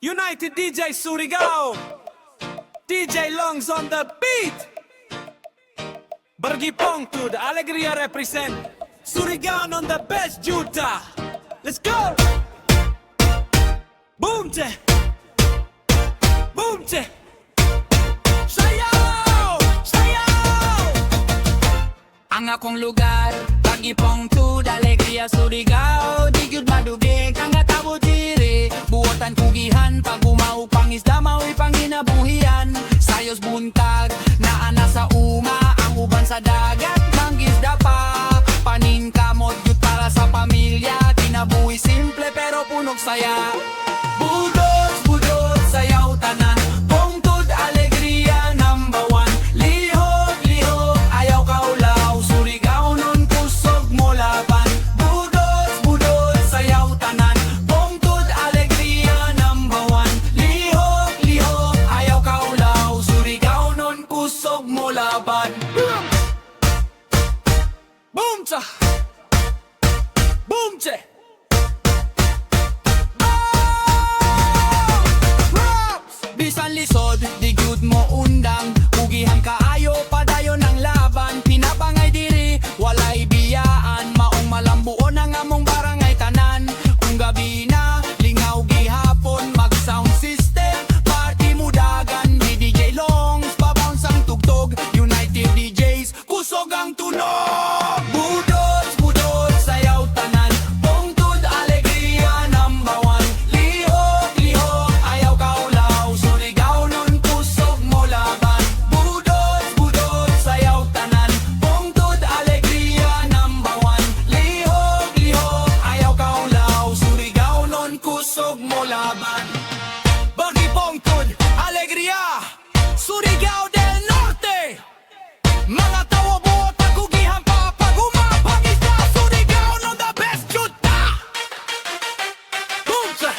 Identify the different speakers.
Speaker 1: United DJ Surigao, DJ Longs on the beat. Bargi Pongtud Alegria represent Surigao on the best juta. Let's go. Boom te, boom te. Sayaw, sayaw.
Speaker 2: Ang akong lugar, Bargi Pongtud Alegria Surigao. Di gyud madugig ang atabo diri. Buotan kugihan, pag umaw pangisda mao'y panginabuhian. Sayos buntag, naana sa uma, ang uban sa dagat, mangisda pa. Paningkamot gyud para sa pamilya, kinabuhi simple pero punog saya. Budos, budos, sayaw tanan, Pongtud Alegria #1. Lihok, lihok, ayaw kaulaw, Surigao nun kusog mo laban. Budos, budos, sayaw tanan, Pongtud Alegria #1. Lihok, lihok, ayaw kaulaw, Surigao nun kusog mo laban.
Speaker 1: Boom cha, boom che.
Speaker 2: Bisan lisod, di gyud mo undang. Ugihan kaayo, padayon ang laban. Pinabangay diri, walay biyaan. Maong malambuon ang among barangay tanan. Kung gabi na, lingaw gihapon. Mag-sound system, party mudagan. Di DJ Longs, babounce ang tugtog. United DJs, kusog ang tunog. Budos, budos, sayaw tanan, Pongtud Alegria #1. Lihok, lihok, ayaw kaulaw, Surigao nun kusog mo laban. Budos, budos, sayaw tanan, Pongtud Alegria #1. Lihok, lihok, ayaw kaulaw, Surigao nun kusog mo laban.
Speaker 1: Bargi Pongtud Alegria Surigao del Norte. Mga tawo buot pagkugihan pa pag umapag isda. Surigao on the best juta. Boom cha.